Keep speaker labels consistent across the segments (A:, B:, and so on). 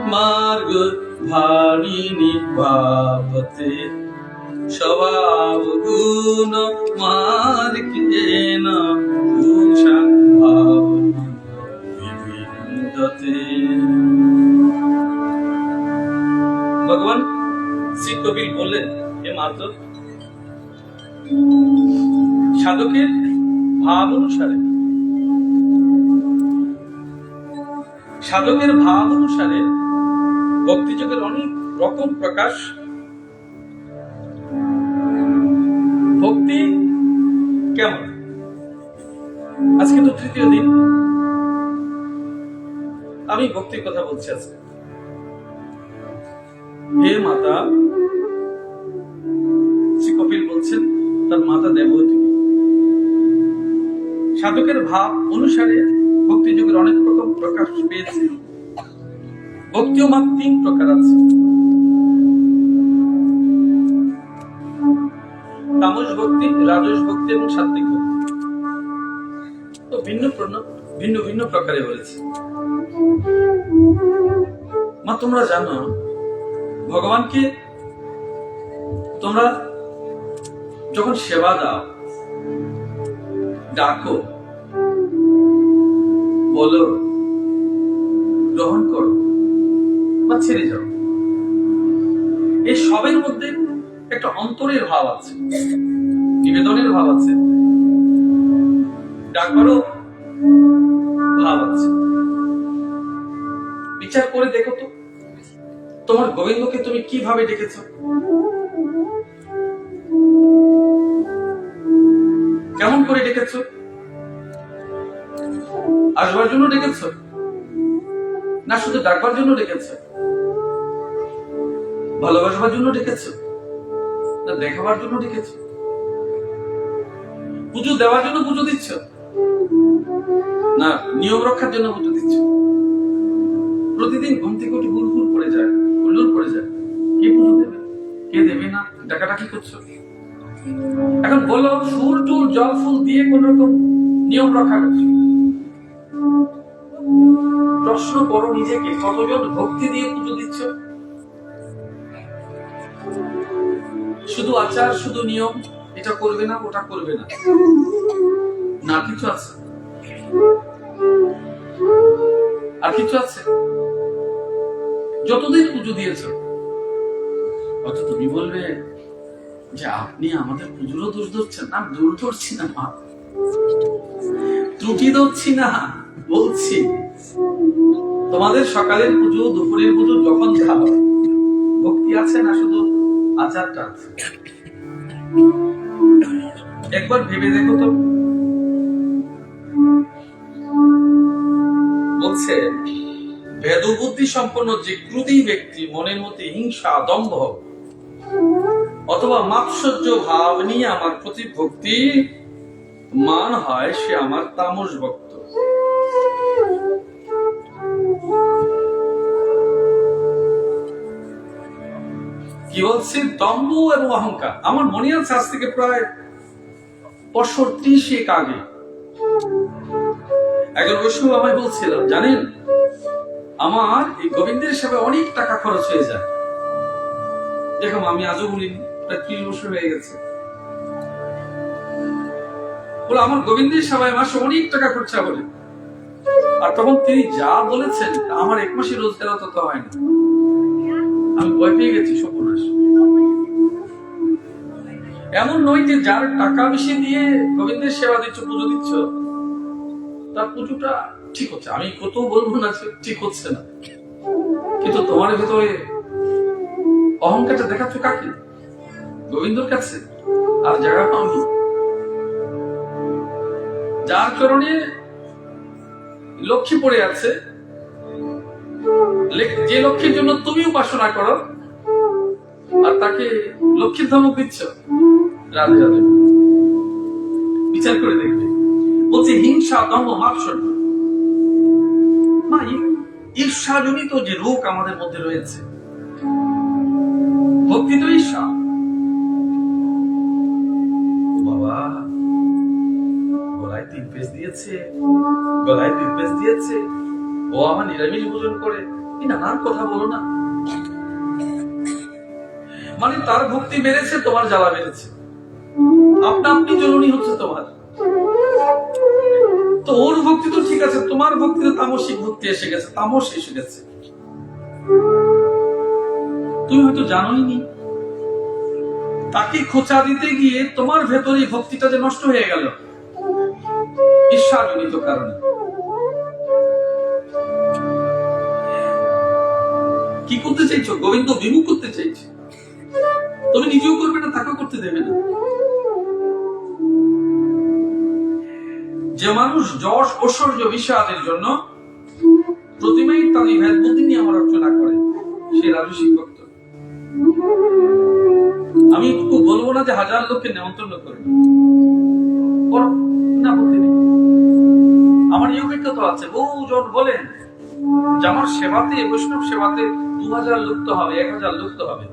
A: मार्ग भारिणी भावते स्वभाव गुण मार्गेण भूषण भाव विविधते। भगवान श्री कबीर बोलें हे माधव, সাধকের ভাব অনুসারে ভক্তিযোগের অনেক রকম প্রকাশ। ভক্তি কেমন? আজকে তো তৃতীয় দিন, আমি ভক্তির কথা বলছি আজকে। হে মাতা, শ্রী কপিল বলছেন তার মাতা দেবতী। সাধকের ভাব অনুসারে ভক্তিযোগের অনেক রকম প্রকাশ পেয়েছে। ভক্তিও মাত্র 3 প্রকার আছে। তামস ভক্তি, রাজস ভক্তি এবং সাত্বিক ভক্তি। তো ভিন্ন ভিন্ন প্রকারে বলেছে। মা তোমরা জানো, ভগবানকে তোমরা যখন সেবা দাও, ডাকো, বলো, গ্রহণ করো বা ছেড়ে যাও, এই সবের মধ্যে একটা অন্তরের ভাব আছে, নিবেদনের ভাব আছে, ডাকবারও ভাব আছে। বিচার করে দেখো তো, তোমার গোবিন্দকে তুমি কিভাবে ডেকেছ? কেমন করে ডেকেছ? আসবার জন্য ডেকেছ, না শুধু ডাকবার জন্য ডেকেছ? ভালোবাসবার জন্য ডেকেছ, না দেখাবার জন্য ডেকেছ? পুজো দেওয়ার জন্য পুজো দিচ্ছ, না নিয়ম রক্ষার জন্য পুজো দিচ্ছ? প্রতিদিন ঘুম থেকে উঠে হুড়হুড় পড়ে যায়, হুড়হুড় পড়ে যায়, কে পুজো দেবে, কে দেবে না, ডাকাডাকি করছো। এখন বলো, ফুল টুল জল ফুল দিয়ে কোন রকম নিয়ম রক্ষা করছো? প্রশ্ন করো নিজেকে, কতজন ভক্তি দিয়ে পুজো দিচ্ছ? শুধু আচার, শুধু নিয়ম, এটা করবে না, ওটা করবে না, না কিছু আছে? আর কিছু আছে? যতদিন পুজো দিয়েছ, অত তুমি বলবে যে আপনি আমাদের পুজোরও দোষ ধরছেন। না, দূর ধরছি না মা, ত্রুটি ধরছি না, বলছি তোমাদের সকালের পুজো, দুপুরের পুজো যখন দাও, ভক্তি আছে না শুধু আচারটা আছে? একবার ভেবে দেখো তো। বলছে ভেদ বুদ্ধি সম্পন্ন যে ক্রোধী ব্যক্তি মনের মধ্যে হিংসা, দম্ভ অথবা মাৎসর্য ভাব নিয়ে আমার প্রতি ভক্তি মান হয়, সে আমার তামস ভক্ত। কি বলছে? দম্ভ এবং অহংকার। আমার মনে আছে আজ থেকে প্রায় 35 আগে একজন বৈষ্ণব আমায় বলছিল, জানেন আমার এই গোবিন্দের সেবায় অনেক টাকা খরচ হয়ে যায়। দেখো আমি আজও বলিনি, প্রায় 30 বছর হয়ে গেছে। বলে আমার গোবিন্দের সেবায় মাসে অনেক টাকা খরচা বলে। আর তখন তিনি যা বলেছেন আমার 1 মাসের রোজগার তত হয় না। আমি ভয় পেয়ে গেছি, সর্বনাশ। এমন নয় যে যার টাকা বেশি দিয়ে গোবিন্দের সেবা দিচ্ছ, পুজো দিচ্ছ, তার পুজোটা ঠিক হচ্ছে। আমি কত বলবো না ঠিক হচ্ছে না, কিন্তু তোমার ভেতরে অহংকারটা দেখাচ্ছ কাকে? গোবিন্দর কাছে। আর জায়গা পাওনি, যার চরণে লক্ষ্মী পড়ে আছে, যে লক্ষ্মীর জন্য তুমি উপাসনা করো, আর তাকে লক্ষ্মীর ধমক দিচ্ছ। রাধে রাধে। বিচার করে দেখবে। বলছে হিংসা, দম্ভ, মাৎসর্য, ঈর্ষাজনিত যে রোগ আমাদের মধ্যে রয়েছে। ভক্তি তো ঈর্ষা। বাবা গলায় 3 পেজ দিয়েছে, ও আমার নিরামিষ ভোজন করে, নানান কথা বলো না। মানে তার ভক্তি বেড়েছে, তোমার জ্বালা বেড়েছে, আপনা আপনি জ্বলনি হচ্ছে তোমার। তো ওর ভক্তি তো ঠিক আছে, তোমার ভক্তিতে তামসিক ভক্তি এসে গেছে, তামস এসে গেছে। তুমি হয়তো জানোই নি, তাকে খোঁচা দিতে গিয়ে তোমার ভেতরে ভক্তিটা যে নষ্ট হয়ে গেল ঈর্ষাজনিত কারণে। কি করতে চাইছো? গোবিন্দ বিমুখ করতে চাইছো। তুমি নিজেও করবে না, তাকেও করতে দেবে না। যে মানুষ যশ ঐশ্বর্য বিষাদের জন্য প্রতিমাই তার ভেদ বুদ্ধি নিয়ে আমার অর্চনা করে, সে রাজসিক ভক্ত। আমি একটু বলবো না যে হাজার লোককে নেমন্তন্ন করে না, বুদ্ধি নেই। আমার এই অভিজ্ঞতা আছে, বহুজন বলেন যে আমার সেবাতে, বৈষ্ণব সেবাতে 2000 লোক তো হবে, 1000 লোক তো হবে।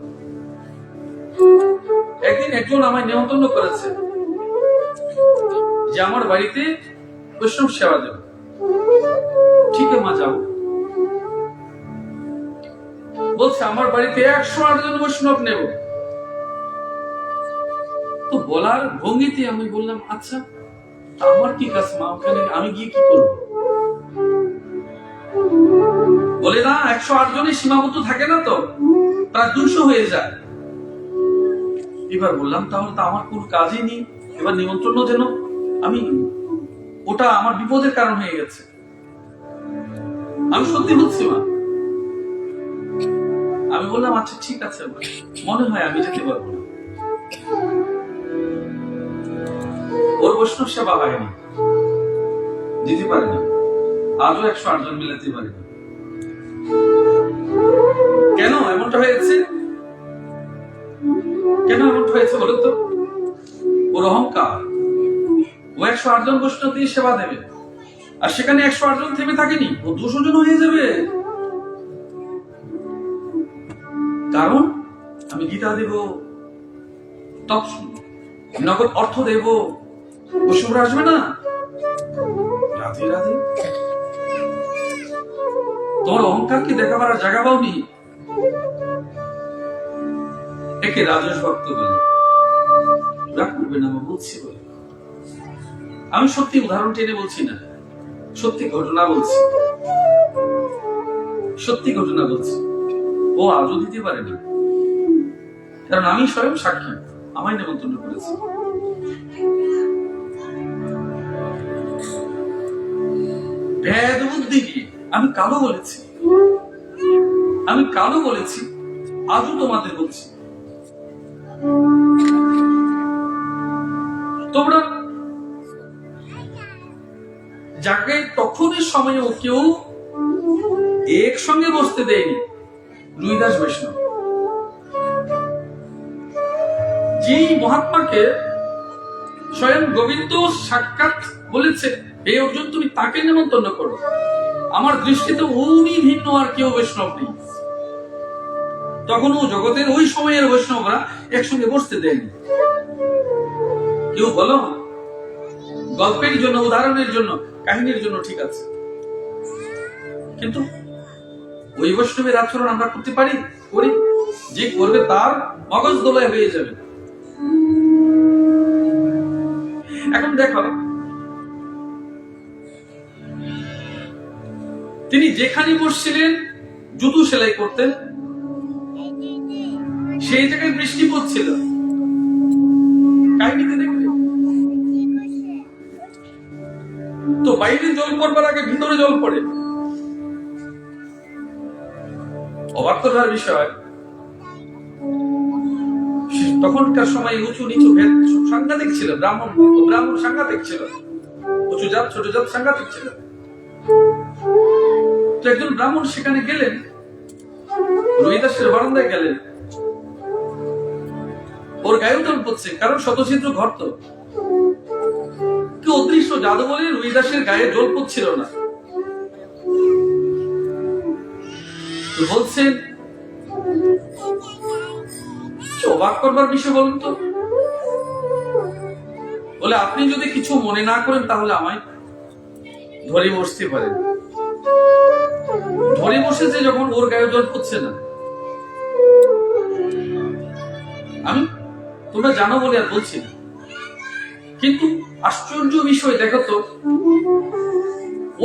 A: একদিন একজন আমায় নেমন্তন্ন করেছে যে আমার বাড়িতে বৈষ্ণব সেবা দেব। ঠিক আছে মা, যাও। বলছে আমার বাড়িতে 108 জন বৈষ্ণব নেব। তো বলার ভঙ্গিতে আমি বললাম, আচ্ছা আমার কি কাজ মা, ওখানে আমি গিয়ে কি করব? বলে না, 108 জনের সীমাবদ্ধ থাকে না, তো প্রায় 200 হয়ে যায়। এবার বললাম তাহলে তো আমার কোন কাজই নেই, এবার নিমন্ত্রণ যেন আমি, ওটা আমার বিপদের কারণ হয়ে গেছে। আমি সত্যি বলছি মা। আমি বললাম আচ্ছা ঠিক আছে, মনে হয় আমি যেতে পারবো না। ওর বৈষ্ণব সেবা হয়নি, দিতে পারেনি, আজও 108 জন মিলাতে পারেনি। কেন এমনটা হয়েছে? কেন এমনটা হয়েছে বলো তো? ওর অহংকার। ও 108 জন বৈষ্ণব দিয়ে সেবা দেবে, আর সেখানে 108 জন থেমে থাকেনি, ও 200 জন হয়ে যাবে। কারণ আমি গীতা দেব, নগদ অর্থ দেব, বৈষ্ণবরা আসবে না। রাধে রাধে। তোমার অহংকারকে দেখাবার জায়গা পাওনি। একে রাজস ভক্ত বলে। রাগ করবে না, বলছি বলে। আমি সত্যি উদাহরণ টেনে বলছি না, সত্যি ঘটনা বলছি, সত্যি ঘটনা বলছি। ও আজও দিতে পারেনি, কারণ আমি স্বয়ং সাক্ষী, আমায় নেমন্তন্ন করেছে। ভেদ বুদ্ধি দিয়ে আমি কালো বলেছি, আমি কালো বলেছি, আজও তোমাদের বলছি। তোমরা যাকে তখনই সময়েও কেউ একসঙ্গে বসতে দেয়নি, রুইদাস বৈষ্ণব, যে মহাত্মাকে স্বয়ং গোবিন্দ সাক্ষাৎ বলেছে, এই অর্জুন তুমি তাকে নেমন্তন্ন করো। আমার দৃষ্টিতে উনি ভিন্ন আর কেউ বৈষ্ণব নেই। তখনও জগতের ওই সময়ের বৈষ্ণবরা একসঙ্গে বসতে দেয়নি। কেউ বলো গল্পের জন্য, উদাহরণের জন্য, কাহিনীর জন্য ঠিক আছে, কিন্তু ওই বৈষ্ণবের আচরণ আমরা করতে পারি? করি? যে করবে তার মগজ দোলায় হয়ে যাবে। এখন দেখো, তিনি যেখানে বসছিলেন জুতো সেলাই করতেন, সেই জায়গায় বৃষ্টি পড়ছিল। কাহিনীতে দেখবে তো বাইরে জল পড়বার আগে ভিতরে জল পড়ে। অবাক করার বিষয়, তখনকার সময় উঁচু নিচু ভেদ সাংঘাতিক ছিল। ব্রাহ্মণ সাংঘাতিক ছিল, উঁচু জাত ছোট জাত সাংঘাতিক ছিল। তো একজন ব্রাহ্মণ সেখানে গেলেন, রুইদাসের বারান্দায় গেলেন। ওর গায়ে জল পড়ছে, কারণ শতছিদ্র ঘর তো। কেউ অদৃশ্য জাদু বলে রুইদাসের গায়ে জল পড়ছিল না। বলছেন, অবাক করবার বিষয় বলুন তো, বলে আপনি যদি কিছু মনে না করেন তাহলে আমায় ধরে বসতে পারেন। ধরে বসেছে যখন, ওর গায়ে জল পড়ছে না। আমি তোমরা জানো বলে আর বলছি না, কিন্তু আশ্চর্য বিষয় দেখো তো,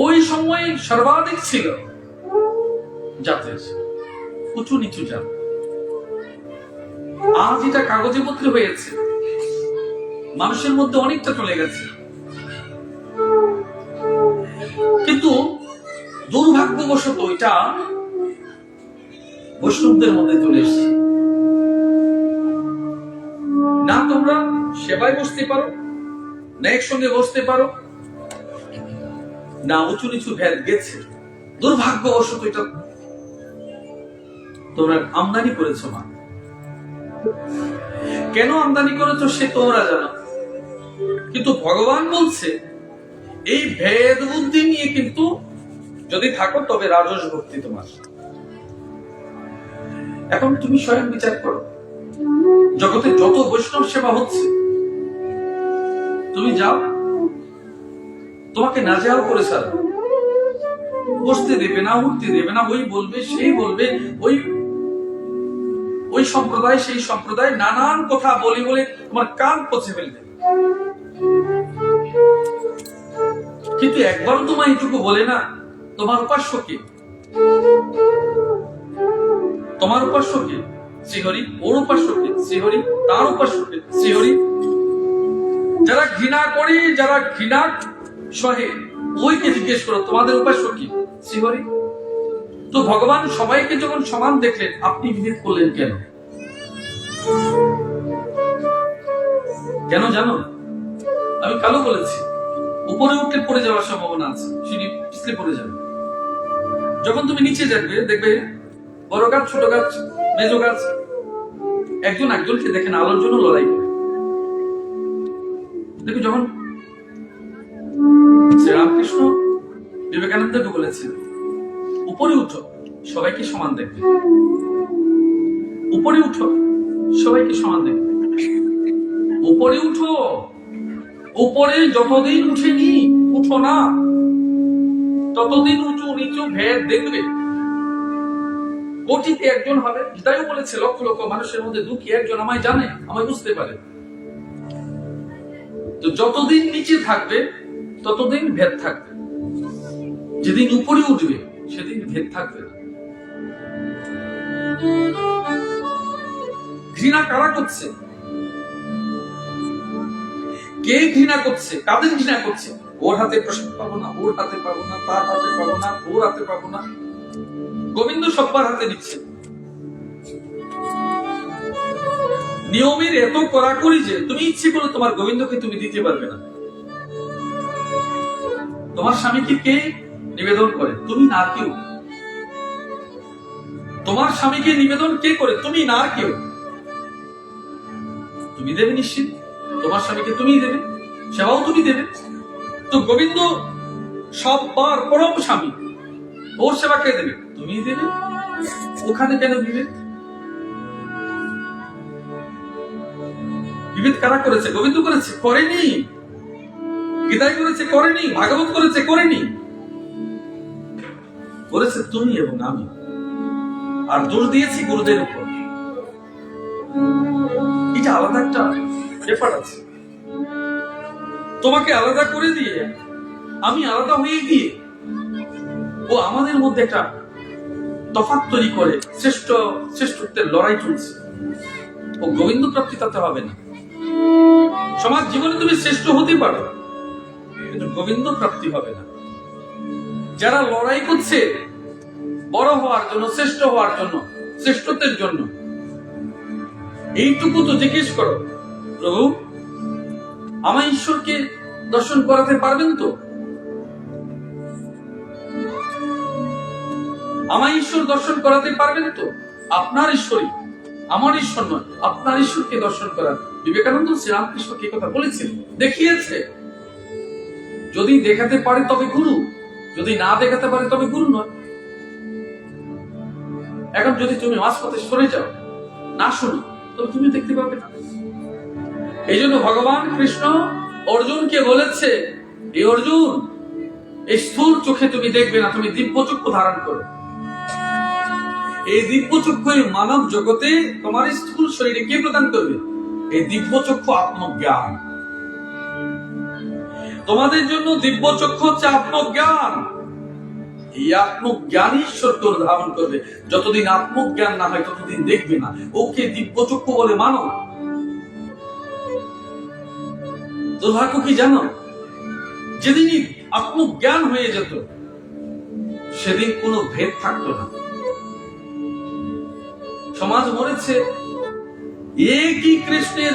A: ওই সময় সর্বাধিক ছিল জাতের উঁচু নিচু জাত। আজ এটা কাগজে পত্রে হয়েছে, মানুষের মধ্যে অনেকটা চলে গেছে। কিন্তু দুর্ভাগ্যবশত এটা বৈষ্ণবদের মধ্যে চলে এসেছে। না তোমরা সেবায় বসতে পারো, না একসঙ্গে বসতে পারো, না উঁচু নিচু ভেদ গেছে। দুর্ভাগ্যবশত এটা তোমরা আমদানি করেছো। মা কেন আমদানি করেছো সে তোমরা জানো, কিন্তু ভগবান বলছে এই ভেদ বুদ্ধি নিয়ে কিন্তু যদি থাকো তবে রাজস ভক্তি তোমার। এখন তুমি স্বয়ং বিচার করো, জগতে যত বৈষ্ণব সেবা হচ্ছে, তুমি যাও, তোমাকে নাজেহাল করে ছাড়ো, বসতে দেবে না, উঠতে দেবে না, ওই বলবে সেই বলবে, ওই সম্প্রদায় সেই সম্প্রদায়, নানান কথা বলে বলে তোমার কান পচে ফেলবে। কিন্তু একবারও তোমার এইটুকু বলে না তোমার উপাস্য কে, তোমার উপাস্য কে শ্রীহরি, ওর উপাস্য কে শ্রীহরি, তার উপাস্য কে শ্রীহরি। যারা ঘৃণা করে, যারা ঘৃণা সহে, ওইকে জিজ্ঞেস করো তোমাদের উপাস্য কি শ্রীহরি। তো ভগবান সবাইকে যখন সমান দেখলেন, আপনি বিভেদ করলেন কেন? কেন জানো? আমি কালো বলেছি, উপরে উঠলে পড়ে যাওয়ার সম্ভাবনা আছে, সিঁড়ি পিছলে পড়ে যাবে। যখন তুমি নিচে যাবে দেখবে বড় গাছ, ছোট গাছ, মেজ গাছ একজন একজনকে দেখেন আলোর জন্য লড়াই করে। দেখো যখন শ্রীরামকৃষ্ণ বিবেকানন্দকে বলেছেন উপরে উঠো সবাইকে সমান দেখবে, উপরে উঠো সবাইকে সমান দেখবে, উপরে উঠো, উপরে যতদিন উঠেনি উঠো না ততদিন উঁচু নিচু ভেদ দেখবে। কোটিতে একজন হবে, গীতায়ও বলেছে লক্ষ লক্ষ মানুষের মধ্যে দুঃখী একজন আমায় জানে, আমায় বুঝতে পারে। তো যতদিন নিচে থাকবে ততদিন ভেদ থাকবে, যেদিন উপরে উঠবে সেদিন ভেদ থাকবে না। ঘৃণা কারা করছে? কে ঘৃণা করছে? কাদের ঘৃণা করছে? ওর হাতে প্রসাদ পাবো না, ওর হাতে পাবো না, তার হাতে পাবো না, ওর হাতে পাবো না। গোবিন্দ সব্বার হাতে দিচ্ছে। নিয়মের এত কড়াকড়ি যে তুমি ইচ্ছে করে তোমার গোবিন্দকে তুমি দিতে পারবে না। তোমার স্বামীকে কে নিবেদন করে? তুমি না কেউ। তোমার স্বামীকে নিবেদন কে করে? তুমি না কেউ। তুমি দেবে নিশ্চিত, তোমার স্বামীকে তুমি দেবে, সেবাও তুমি দেবে। তো গোবিন্দ সববার পরম স্বামী, ওর সেবা কে দেবে? তুমি দেবে। ওখানে কেন বিভেদ? বিভেদ কারা করেছে? গোবিন্দ করেছে? করেনি। গীতায় করেছে? করেনি। ভাগবত করেছে? করেনি। করেছে তুমি এবং আমি। আর দোষ দিয়েছি গুরুদের উপর। এটা আলাদা একটা ব্যাপার আছে। তোমাকে আলাদা করে দিয়ে আমি আলাদা হয়ে গিয়ে ও আমাদের মধ্যে একটা তফাৎ তৈরি করে শ্রেষ্ঠত্বের লড়াই চলছে। ও গোবিন্দ প্রাপ্তি তাতে হবে না। সমাজ জীবনে তুমি শ্রেষ্ঠ হতে পারো, কিন্তু গোবিন্দ প্রাপ্তি হবে না। যারা লড়াই করছে বড় হওয়ার জন্য, শ্রেষ্ঠ হওয়ার জন্য, শ্রেষ্ঠত্বের জন্য, এইটুকু তো জিজ্ঞেস করো, প্রভু আমার ঈশ্বরকে দর্শন করাতে পারবেন তো? আমার ঈশ্বর দর্শন করাতে পারবেন তো? আপনার ঈশ্বরই, আমার ঈশ্বর নয়, আপনার ঈশ্বরকে দর্শন করার। বিবেকানন্দ শ্রীরামকৃষ্ণকে কথা বলেছেন, দেখিয়েছে। যদি দেখাতে পারে তবে গুরু, যদি না দেখাতে পারে তবে গুরু নয়। এখন যদি তুমি মাঝপথে সরে যাও, না শোনো, তবে তুমি দেখতে পাবে না। এই জন্য ভগবান কৃষ্ণ অর্জুনকে বলেছে, এই অর্জুন, এই স্থূল চোখে তুমি দেখবে না, তুমি দিব্য চক্ষু ধারণ করো। এই দিব্য চক্ষু মানব জগতে তোমার স্থূল শরীরে কে প্রদান করবে? এই দিব্য চক্ষু আত্মজ্ঞান। তোমাদের জন্য দিব্য চক্ষু হচ্ছে আত্মজ্ঞান। এই আত্মজ্ঞান ঈশ্বর তোর ধারণ করবে। যতদিন আত্মজ্ঞান না হয় ততদিন দেখবে না। ওকে দিব্য চক্ষু বলে মানো। দুর্ভাগ্য কি জানো? যেদিনই আত্মজ্ঞান হয়ে যেত সেদিন কোনো ভেদ থাকতো না। সমাজ মরেছে, একই কৃষ্ণের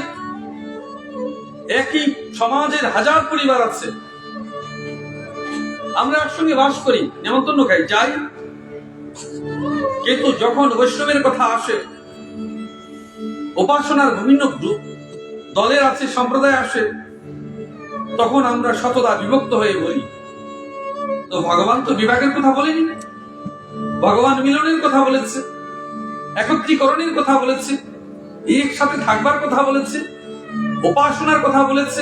A: একই সমাজের হাজার পরিবার আছে, আমরা একসঙ্গে বাস করি, নেমন্তন্ন খাই, যাই, কিন্তু যখন বৈষ্ণবের কথা আসে, উপাসনার বিভিন্ন দলের আছে, সম্প্রদায় আসে, তখন আমরা শতদা বিভক্ত হয়ে বলি। তো ভগবান তো বিভাগের কথা বলেনি, ভগবান মিলনের কথা বলেছে, একত্রীকরণের কথা বলেছে, একসাথে থাকবার কথা বলেছে, উপাসনার কথা বলেছে।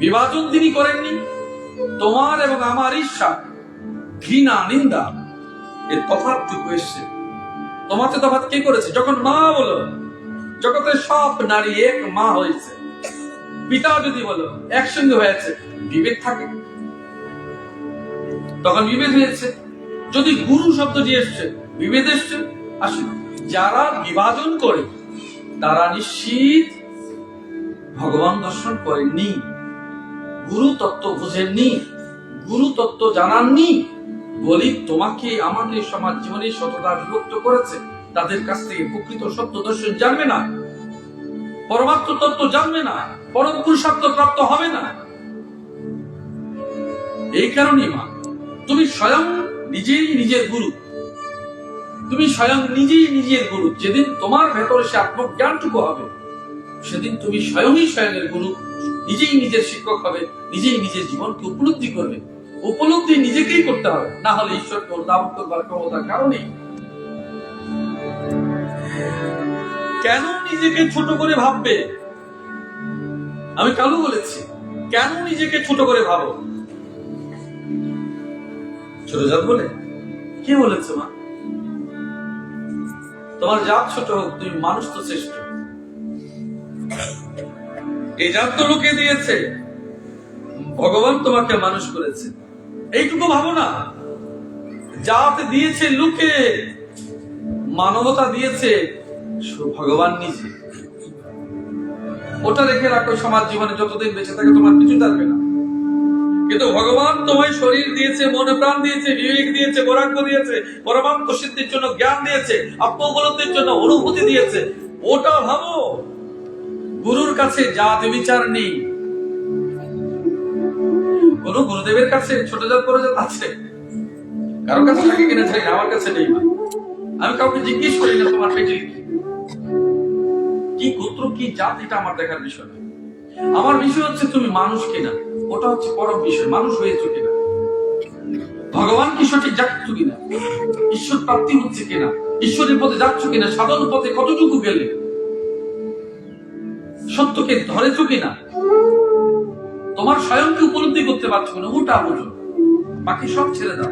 A: বিভাজন তিনি করেননি। তোমার এবং আমার ঈর্ষা, ঘৃণা, নিন্দা এর তফাৎটুকু এসছে। তোমাতে তফাৎ কে করেছে? যখন মা বলো, জগতের সব নারী এক মা হয়েছে, পিতা যদি বলো একসঙ্গে হয়েছে, বিভেদ থাকে, তখন বিভেদ হয়েছে। যদি গুরু শব্দটি এসছে, বিভেদ এসছে, আসলে যারা বিভাজন করে তারা নিশ্চিত ভগবান দর্শন করেননি, গুরু তত্ত্ব বুঝেননি, গুরু তত্ত্ব জানাননি। বলি তোমাকে আমাকে সমাজ জীবনে শতদা বিভক্ত করেছে। তাদের কাছ থেকে প্রকৃত সত্য দর্শন জানবে না, পরমাত্ম তত্ত্ব জানবে না, পরম পুরুষার্থ প্রাপ্ত হবে না। এই কারণে মা, তুমি স্বয়ং নিজেই নিজের গুরু, তুমি স্বয়ং নিজেই নিজের গুরু। যেদিন তোমার ভেতরে সে আত্মজ্ঞানটুকু হবে, সেদিন তুমি স্বয়ংই স্বয়ংয়ের গুরু, নিজেই নিজের শিক্ষক হবে, নিজেই নিজের জীবনকে উপলব্ধি করবে। উপলব্ধি নিজেকেই করতে হবে, না হলে ঈশ্বরকে অনুধাবন করবার ক্ষমতা কারণে। কেন নিজেকে ছোট করে ভাববে? আমি কালু বলেছি, কেন নিজেকে ছোট করে ভাবো? ছোট জাত বলে? কে বলেছে মা? তোমার জাত ছোট হোক, তুমি মানুষ তো শ্রেষ্ঠ। এই জাত তো লোকে দিয়েছে, ভগবান তোমাকে মানুষ করেছে, এইটুকু ভাবো না। জাত দিয়েছে লোকে, মানবতা দিয়েছে ভগবান নিজে। ওটা রেখে রাখো, সমাজ জীবনে যতদিন বেঁচে থাকে তোমার কিছু থাকবে না। কিন্তু ভগবান তোমায় শরীর দিয়েছে, মনে প্রাণ দিয়েছে, বিবেক দিয়েছে, বৈরাগ্য দিয়েছে, পরমাত্ম সিদ্ধির জন্য জ্ঞান দিয়েছে, আত্ম উপলব্ধির জন্য অনুভূতি দিয়েছে। ওটা ভাবো। গুরুর কাছে জাত বিচার নেই। কোন গুরুদেবের কাছে ছোট জাত বড় জাত আছে? কারো কাছে থাকে কিনা জানি না, আমার কাছে নেই। আমি কাউকে জিজ্ঞেস করি না তোমার পেটে কি গোত্র, কি জাত, এটা আমার দেখার বিষয় না। আমার বিষয় হচ্ছে তুমি মানুষ কিনা, ওটা হচ্ছে পরম বিষয়। মানুষ হয়েছে কিনা, ভগবান কি সঠিক যাচ্ছ কিনা, ঈশ্বর প্রাপ্তি হচ্ছে কিনা, ঈশ্বরের পথে যাচ্ছ কিনা, সাধন পথে কতটুকু গেলে, সত্যকে ধরেছ কিনা, তোমার স্বয়ংকে উপলব্ধি করতে পারছো কিনা, ওটা বোঝো। বাকি সব ছেড়ে দাও।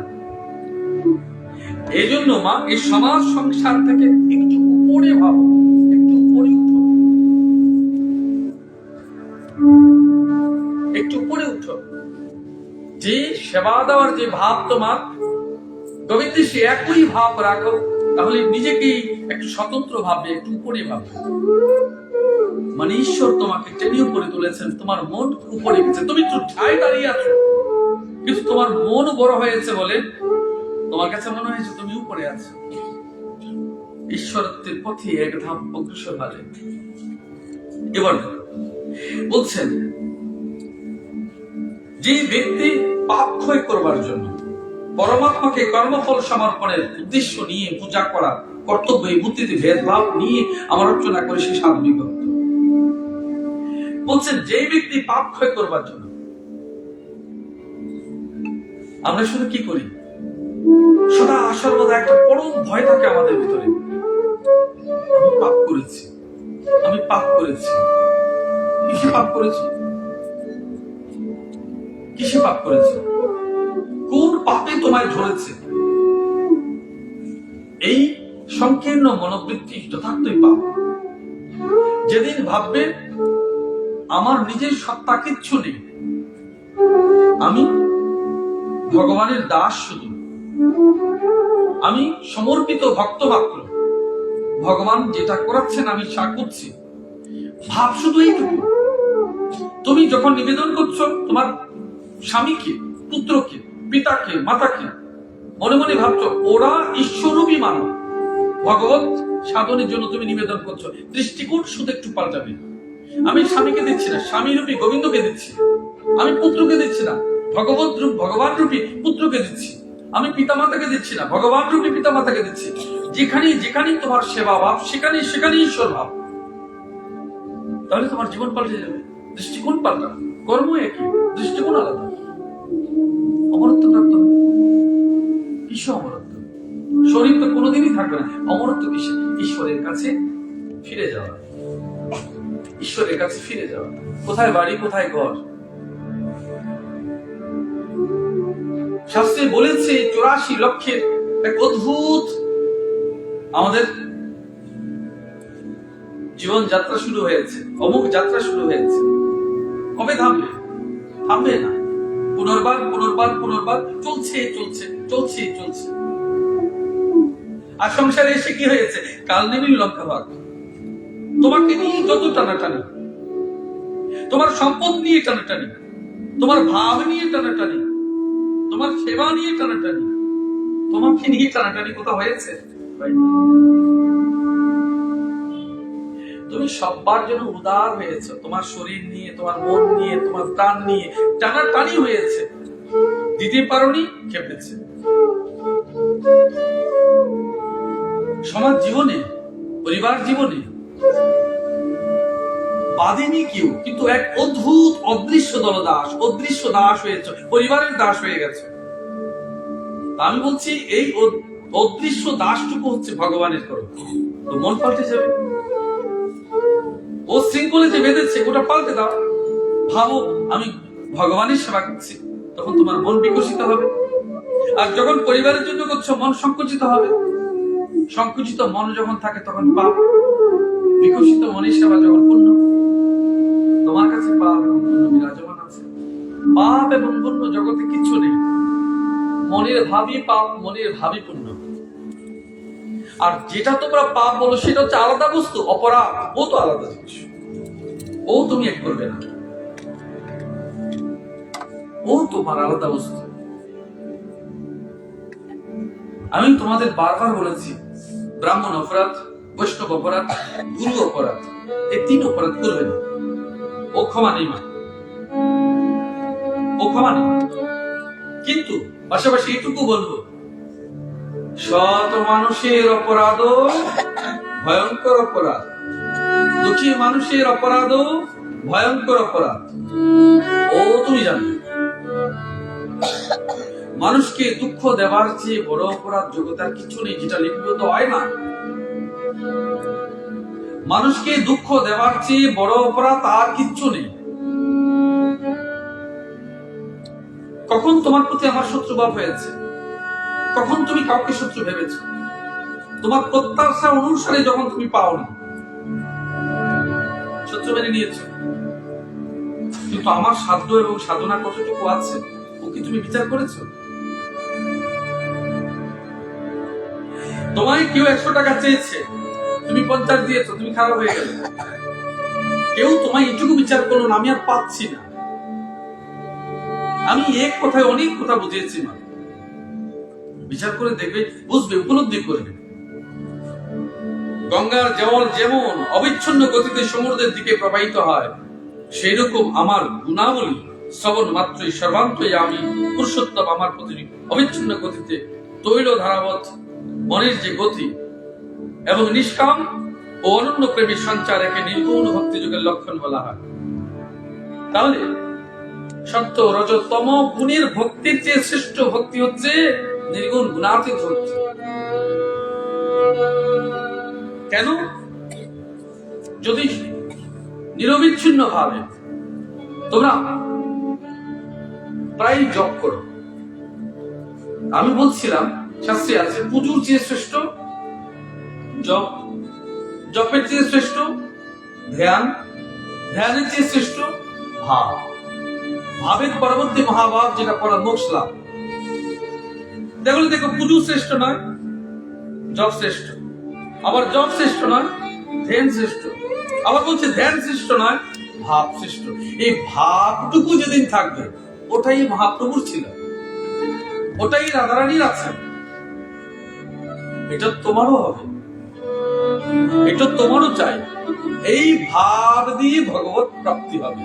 A: এই জন্য মা, এই সমাজ সংসার থেকে একটু উপরে ভাবো, একটু উপরে উঠো, একটু উপরে উঠো। যে সেবা দেওয়ার যে ভাব তোমার, গোবিন্দ সে একই ভাব রাখো, তাহলে নিজেকেই একটু স্বতন্ত্র ভাববে, একটু উপরে ভাববে। মানে ঈশ্বর তোমাকে টেনে উপরে তুলেছেন, তোমার মন উপরে গেছে, তুমি একটু ঠায় দাঁড়িয়ে আছো, কিন্তু তোমার মন বড় হয়েছে বলে তোমার কাছে মনে হয়েছে তুমি উপরে আছো। ঈশ্বরত্বের পথে এক ধাপ অগ্রসর হবে। এবার বলছেন, যে ব্যক্তি পাপ ক্ষয় করবার জন্য পরমাত্মাকে কর্মফল সমর্পণের উদ্দেশ্য নিয়ে পূজা করা, কর্তব্য এই বুদ্ধিতে ভেদভাব নিয়ে আমার অর্চনা করে, সে সাধবিক ভক্ত। বলছেন, যে ব্যক্তি পাপ ক্ষয় করবার জন্য, আমরা শুধু কি করি, সদা সর্বদা একটা পরম ভয় থাকে আমাদের ভিতরে। আমি পাপ করেছি, আমি পাপ করেছি। কিসে পাপ করেছি? কিসে পাপ করেছে? কোন পাপে তোমায় ধরেছে? এই সংকীর্ণ মনোবৃত্তি যথার্থই পাপ। যেদিন ভাববে আমার নিজের সত্তা কিচ্ছু নেই, আমি ভগবানের দাস, শুধু আমি সমর্পিত ভক্ত মাত্র, ভগবান যেটা করাচ্ছেন আমি তা করছি, ভাব শুধু এইটুকু। তুমি যখন নিবেদন করছো তোমার স্বামীকে, পুত্রকে, পিতাকে, মাতাকে, মনে মনে ভাবছো ওরা ঈশ্বররূপী মানব, ভগবত সাধনের জন্য তুমি নিবেদন করছো, দৃষ্টিকোণ শুধু একটু পাল্টাবে। আমি স্বামীকে দিচ্ছি না, স্বামী রূপী গোবিন্দকে দিচ্ছি। আমি পুত্রকে দিচ্ছি না, ভগবান রূপী পুত্রকে দিচ্ছি। আমি পিতামাতাকে দিচ্ছি না, ভগবান রূপী পিতামাতাকে দিচ্ছি। যেখানে যেখানে তোমার সেবা ভাব, সেখানে সেখানে ঈশ্বর ভাব। তাহলে তোমার জীবন পাল্টে যাবে, দৃষ্টিকোণ পাল্টা। কর্ম একই, দৃষ্টিকোণ আলাদা। অমরত্ব প্রাপ্ত হবে। কিসে অমরত্ব? শরীর তো কোনোদিনই থাকবে না, অমরত্ব কিসে? ঈশ্বরের কাছে ফিরে যাওয়া, ঈশ্বরের কাছে ফিরে যাওয়া। কোথায় বাড়ি, কোথায় ঘর? শাস্ত্রে বলেছে 84 লক্ষের এক অদ্ভুত আমাদের জীবন যাত্রা শুরু হয়েছে, অমুক যাত্রা শুরু হয়েছে। কবে থামবে? থামবে না। পুনর্বার পুনর্বার পুনর্বার চলছে চলছে চলছে চলছে। আর সংসারে এসে কি হয়েছে? কাল নেমিল লঙ্কা ভাগ। তোমাকে নিয়ে যত টানাটানি, তোমার সম্পদ নিয়ে টানাটানি, তোমার ভাব নিয়ে টানাটানি, তোমার সেবা নিয়ে টানাটানি, তোমাকে নিয়ে টানাটানি কোথাও হয়েছে? তুমি সবার জন্য উদার হয়েছে, তোমার শরীর নিয়ে, তোমার মন নিয়ে, তোমার প্রাণ নিয়ে টানাটানি হয়েছে। দিতে পারোনি, খেপেছে। সমাজ জীবনে, পরিবার জীবনে বাঁধেনি কেউ, কিন্তু এক অদ্ভুত অদৃশ্য দলদাস, অদৃশ্য দাস হয়েছে, পরিবারের দাস হয়ে গেছে। আমি বলছি এই অদৃশ্য দাসটুকু হচ্ছে ভগবানের করো, তো মন পাল্টে যাবে। ও শৃঙ্খলে যে বেঁধেছে ওটা পাল্টে দাও, ভাবো আমি ভগবানের সেবা করছি, তখন তোমার মন বিকশিত হবে। আর যখন পরিবারের জন্য করছো, মন সংকুচিত হবে। সংকুচিত মন যখন থাকে তখন পাপ। বিকশিত মনের সেবা যখন পূর্ণ, তোমার কাছে পাপ এবং পুণ্য বিরাজমান আছে। পাপ এবং পুণ্য জগতে কিচ্ছু নেই, মনের ভাবই পাপ, মনের ভাবই পুণ্য। আর যেটা তোমরা পাপ বলো সেটা হচ্ছে আলাদা বস্তু, অপরাধ ও তো আলাদা জিনিস, ও তুমি এক করবে না, ও তোমার আলাদা বস্তু। আমি তোমাদের বারবার বলেছি, ব্রাহ্মণ অপরাধ, বৈষ্ণব অপরাধ, গুরু অপরাধ, এই 3 অপরাধ করবে না। ও ক্ষমা নেই মা, ও ক্ষমা নেই। কিন্তু পাশাপাশি এইটুকু বলবো, সৎ মানুষের অপরাধও ভয়ঙ্কর অপরাধ, দুঃখী মানুষের অপরাধও ভয়ঙ্কর অপরাধ। ও তুমি জানো, মানুষকে দুঃখ দেওয়ার চেয়ে বড় অপরাধ জগতে আর কিছু নেই, যেটা লিপিবদ্ধ হয় না। মানুষকে দুঃখ দেওয়ার চেয়ে বড় অপরাধ আর কিচ্ছু নেই। কখন তোমার প্রতি আমার শত্রুভাব হয়েছে? কখন তুমি কাউকে শত্রু ভেবেছ? তোমার প্রত্যাশা অনুসারে যখন তুমি পাওনি, শত্রু মেনে নিয়েছ। কিন্তু আমার সাধ্য এবং সাধনা কতটুকু আছে ও কি তুমি বিচার করেছো? তোমায় কেউ 100 টাকা চেয়েছে, তুমি 50 দিয়েছো, তুমি খারাপ হয়ে গেলে। কেউ তোমায় এটুকু বিচার করলো না, আমি আর পাচ্ছি না। আমি এক কথায় অনেক কথা বুঝিয়েছি মা, বিচার করে দেখবে, বুঝবে, উপলব্ধি করবে। গঙ্গার জল যেমন অবিচ্ছিন্ন গতিতে সমুদ্রের দিকে প্রবাহিত হয়, সেই রকম আমার গুণাবলী শ্রবণ মাত্রই সর্বান্তই আমি পুরুষোত্তম আমার প্রতি অবিচ্ছিন্ন গতিতে তৈল ধারাবত মনের যে গতি এবং নিষ্কাম ও অনন্য প্রেমের সঞ্চার একে নির্গুণ ভক্তি যুগের লক্ষণ বলা হয়। তাহলে সত্য রজতম গুণের ভক্তির চেয়ে শ্রেষ্ঠ ভক্তি হচ্ছে নির্গুণ গুণাতীত ভক্তি। কেন? যদি নিরবিচ্ছিন্ন ভাবে তোমরা প্রায় জপ করো, আমি বলছিলাম শাস্ত্রে আছে পুজোর চেয়ে শ্রেষ্ঠ জপ, জপের চেয়ে শ্রেষ্ঠ ধ্যান, ধ্যানের চেয়ে শ্রেষ্ঠ ভাব, ভাবের পরবর্তী মহাভাব যেটা পড়া মোক্ষ লাভ। দেখো পুজো শ্রেষ্ঠ নয়, জপ শ্রেষ্ঠ, আবার জপ শ্রেষ্ঠ নয়, ধ্যান শ্রেষ্ঠ, আবার বলছে ধ্যান শ্রেষ্ঠ নয়, ভাব শ্রেষ্ঠ। এই ভাবটুকু যেদিন থাকবে ওটাই মহাপ্রভুর ছিল, ওটাই রাধারানীর আছে। এটা তোমারও হবে, এটা তোমারও চাই। এই ভাব দিয়ে ভগবত প্রাপ্তি হবে।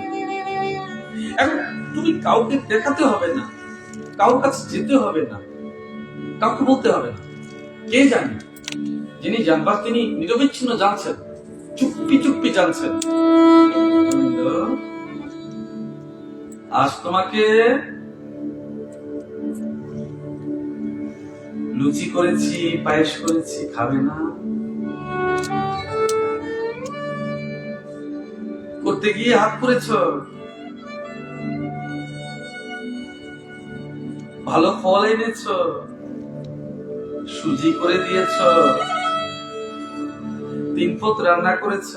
A: এখন তুমি কাউকে দেখাতে হবে না, কারোর কাছে যেতে হবে না, কাউকে বলতে হবে না। কে জানে? যিনি জানবার তিনি নিরবিচ্ছিন্ন জানছেন, চুপি চুপি জানছেন। আজ তোমাকে লুচি করেছি, পায়েস করেছি, খাবে না? করতে গিয়ে হাত করেছ, ভালো ফল এনেছ, সুজি করে দিয়েছ, 3 পদ রান্না করেছ,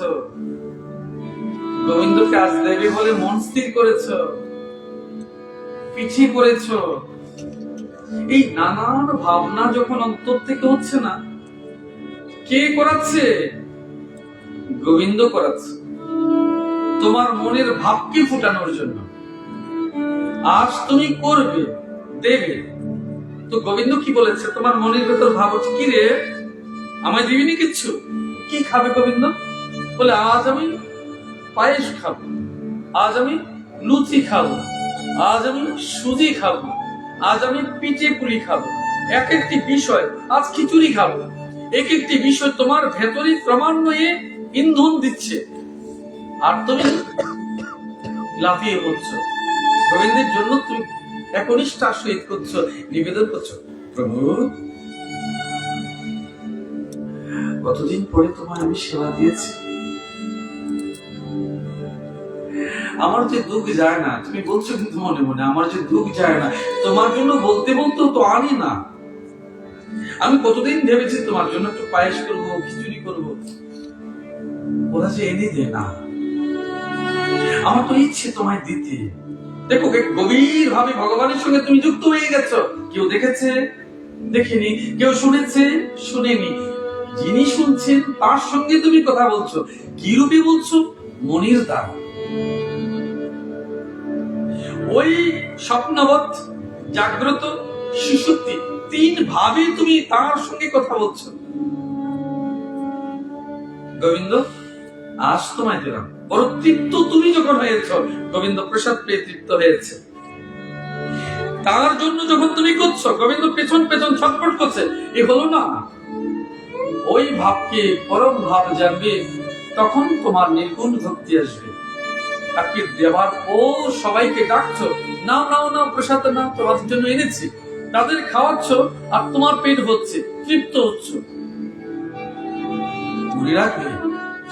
A: গোবিন্দকে আজ দেবে বলে মন স্থির করেছ, পিছিয়ে করেছ। এই নানান ভাবনা যখন অন্তর থেকে হচ্ছে না, কে করাচ্ছে? গোবিন্দ করাচ্ছে, তোমার মনের ভাবকে ফুটানোর জন্য। আজ তুমি করবে, দেবে, তো গোবিন্দ কি বলেছে? তোমার মনের ভেতর ভাব হচ্ছে, কি রে আমায় দিবিনি কিচ্ছু? কি খাবে গোবিন্দ? বলে আজ আমি পায়েস খাবো, আজ আমি লুচি খাবো, আজ আমি সুজি খাবো, আজ আমি পিঠে পুলি খাবো। এক একটি বিষয়, আজ খিচুড়ি খাবো। এক একটি বিষয় তোমার ভেতরে ক্রমান্বয়ে ইন্ধন দিচ্ছে, আর তুমি লাফিয়ে পড়ছো। গোবিন্দের জন্য তুমি একনিষ্ঠার সহিত করছো, নিবেদন করছো, প্রভু কতদিন পরে তোমায় আমি সেবা দিয়েছি, আমার যে দুঃখ যায় না। তুমি বলছো কিন্তু মনে মনে, আমার যে দুঃখ যায় না, তোমার জন্য বলতে বলতে তো আনি না। আমি কতদিন ভেবেছি তোমার জন্য একটু পায়েস করবো, খিচুড়ি করবো, ওরা যে এনে দে না। আমার তো ইচ্ছে তোমায় দিতে। দেখো গভীর ভাবে ভগবানের সঙ্গে তুমি যুক্ত হয়ে গেছো। কেউ দেখেছে, দেখেনি, কেউ শুনেছে, শুনেনি। যিনি শুনছেন তার সঙ্গে তুমি কথা বলছো। কি রূপে বলছো? মনির দ্বারা। ওই স্বপ্নবৎ, জাগ্রত, সুষুপ্তি 3 ভাবে তুমি তার সঙ্গে কথা বলছো। গোবিন্দ আজ তোমায় দিলাম। বড় তৃপ্ত তুমি যখন হয়েছ, গোবিন্দ প্রসাদ পেয়ে তৃপ্ত হয়েছে। তার জন্য যখন তুমি করছো, গোবিন্দ পেছন পেছন ছটফট করছে। এ হলো না। ওই ভাবকে পরম ভাব জানবে, তখন তোমার নির্গুণ ভক্তি আসবে। তাকে দেবার ও সবাইকে ডাকছো, নাও নাও নাও প্রসাদ নাও, তোমাদের জন্য এনেছি। তাদের খাওয়াচ্ছ, আর তোমার পেট হচ্ছে, তৃপ্ত হচ্ছ। মনে রাখবে,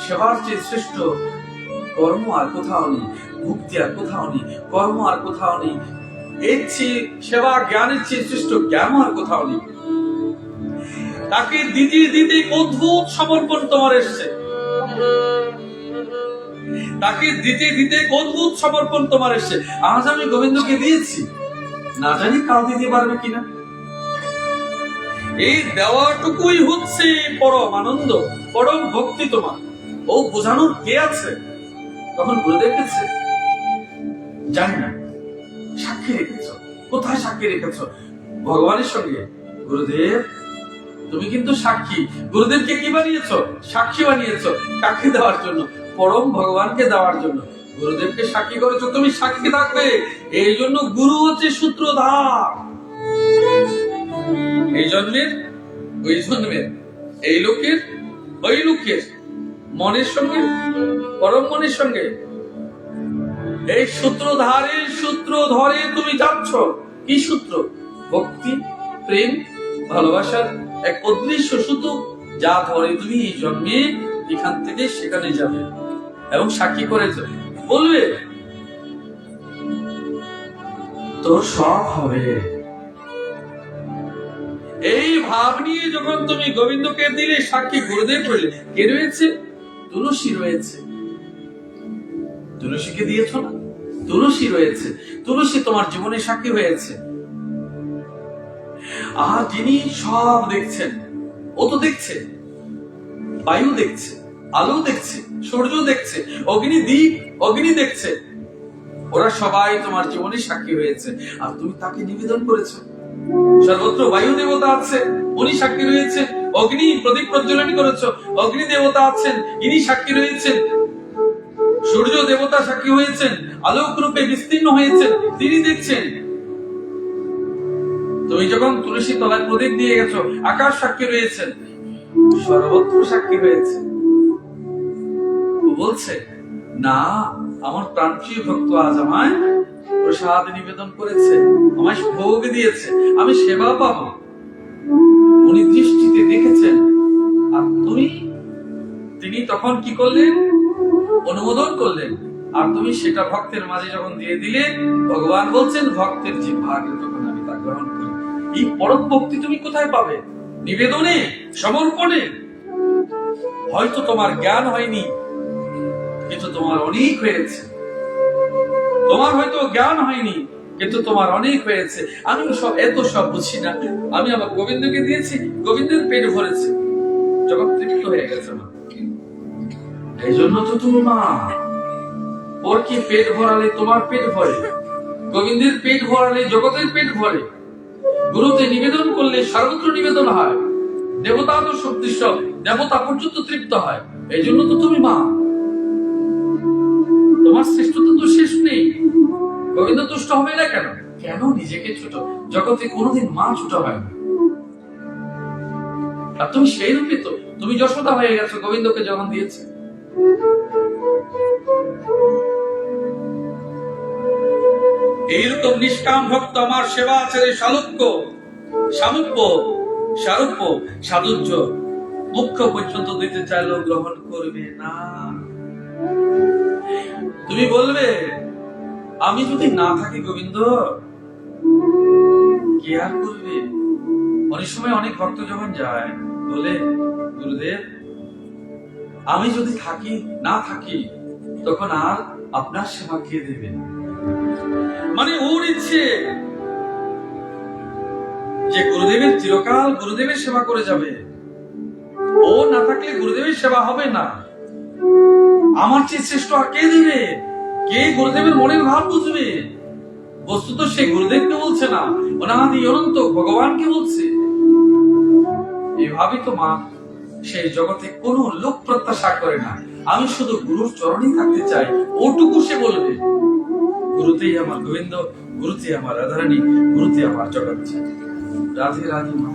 A: সেবার চেয়ে শ্রেষ্ঠ কর্ম আর কোথাও নেই, ভক্তি আর কোথাও নেই, কর্ম আর কোথাও নেই। এর চেয়ে সেবা, জ্ঞানের চেয়ে শ্রেষ্ঠ জ্ঞান আর কোথাও নেই। তাকে দিতে দিতে অদ্ভুত সমর্পণ তোমার এসছে। তাকে দিতে দিতে অদ্ভুত সমর্পণ তোমার এসছে। আজ আমি গোবিন্দকে দিয়েছি, না জানি কাল দিতে পারবে কিনা। এই দেওয়াটুকুই হচ্ছে পরম আনন্দ, পরম ভক্তি তোমার। ও বোঝানোর কে আছে? তখন গুরুদেব গেছে, জানি না। সাক্ষী রেখেছ, কোথায় সাক্ষী রেখেছ? ভগবানের সঙ্গে। গুরুদেব তুমি কিন্তু সাক্ষী। গুরুদেবকে কি বানিয়েছ? সাক্ষী বানিয়েছ। কাকে দেওয়ার জন্য? পরম ভগবানকে দেওয়ার জন্য। গুরুদেবকে সাক্ষী করেছো, তুমি সাক্ষী থাকবে। এই জন্য গুরু হচ্ছে সূত্রধার। এই জন্মের, ওই জন্মের, এই লোকের, ওই লোকের, মনের সঙ্গে, পরম মনের সঙ্গে। এই সূত্রধারের সূত্র ধরে তুমি যাচ্ছ। কি সূত্র? ভক্তি, প্রেম, ভালোবাসার এক অদৃশ্য সূত্র, যা ধরে তুমি এই জন্মে এখান থেকে সেখানে যাবে। এবং সাক্ষী করেছ, বলবে তোর সব হবে। এই ভাব নিয়ে যখন তুমি গোবিন্দকে দিলে সাক্ষী গুরুদেব হইলে, কে রয়েছে? তুলসী রয়েছে। তুলসীকে দিয়েছ না? তুলসী রয়েছে। তুলসী তোমার জীবনে সাক্ষী হয়েছে। আর যিনি সব দেখছেন, ও তো দেখছে, বায়ু দেখছে, আলো দেখছে, সূর্য দেখছে, অগ্নি দেখছে, ওরা সবাই তোমার জীবনে সাক্ষী হয়েছে। আর তুমি তাকে নিবেদন করেছো। সর্বত্র বায়ু দেবতা আছে, উনি সাক্ষী রয়েছে। অগ্নি প্রদীপ প্রজ্বলন করেছো, অগ্নি দেবতা আছেন, ইনি সাক্ষী রয়েছেন। সূর্য দেবতা সাক্ষী হয়েছেন, আলোক রূপে বিস্তীর্ণ হয়েছেন, তিনি দেখছেন। তুমি যখন তুলসী তলায় প্রদীপ দিয়ে গেছো, আকাশ সাক্ষী রয়েছেন, সর্বত্র সাক্ষী হয়েছে। বলছে না, আমার প্রাণপ্রিয় ভক্ত আজ আমায় প্রসাদ নিবেদন করেছে, আমায় ভোগ দিয়েছে, আমি সেবা পাবো। উনি দৃষ্টিতে দেখেছেন। আর তিনি তখন কি করলেন? অনুমোদন করলেন। আর তুমি সেটা ভক্তের মাঝে যখন দিয়ে দিলে, ভগবান বলছেন ভক্তের যে ভাগ্য, তখন আমি তা গ্রহণ করি। এই পরম ভক্তি তুমি কোথায় পাবে? নিবেদনে, সমর্পণে। হয়তো তোমার জ্ঞান হয়নি, কিন্তু তোমার অনেক হয়েছে। তোমার হয়তো জ্ঞান হয়নি, কিন্তু তোমার অনেক হয়েছে। আমি এত সব বুঝি না, আমি আমার গোবিন্দকে দিয়েছি, গোবিন্দের পেট ভরেছে, যখন তৃপ্ত হয়ে গেছে মা। এই জন্য তো তুমি মা, ওর কি পেট ভরালে তোমার পেট ভরে, গোবিন্দের পেট ভরালে জগতের পেট ভরে। গুরুতে নিবেদন করলে সর্বত্র নিবেদন হয়। দেবতা তো সদৃশ্য, দেবতা পর্যন্ত তৃপ্ত হয়। এই জন্য তো তুমি মা। তোমার শ্রেষ্ঠত্ব তো শেষ নেই। গোবিন্দ তুষ্ট হবে না কেন? কেন নিজেকে ছোট? জগতে কোনোদিন মা ছোট হয় না। আর তুমি সেই রূপে তো, তুমি যশোদা হয়ে গেছো গোবিন্দকে যখন দিয়েছে। এইরকম নিষ্কাম ভক্ত আমার সেবা আচারে সারূপ্য সাধুর্য মুখ্য পর্যন্ত দিতে চাইলেও গ্রহণ করবে না। তুমি বলবে আমি যদি না থাকি গোবিন্দ, কে আর করবে? অনেক সময় অনেক ভক্ত যখন যায়, বলে গুরুদেব আমি যদি না থাকি, তখন আর আপনার সেবা কে দেবে? মানে ওর ইচ্ছে যে গুরুদেবের চিরকাল গুরুদেবের সেবা করে যাবে। ও না থাকলে গুরুদেবের সেবা হবে না। আমার চেয়ে শ্রেষ্ঠ আর কে দেবে? কে গুরুদেবের মনের ভাব বুঝবে? বস্তুত সে গুরুদেবকে বলছে না, অনাদি অনন্ত ভগবানকে বলছে। এইভাবে তো মা সেই জগতে কোনো লোক প্রত্যাশা করে না। আমি শুধু গুরুর চরণেই থাকতে চাই, ওটুকু সে বলবে। গুরুতেই আমার গোবিন্দ, গুরুতে আমার রাধারানী, গুরুতে আমার জগৎ। রাধে রাধে মা।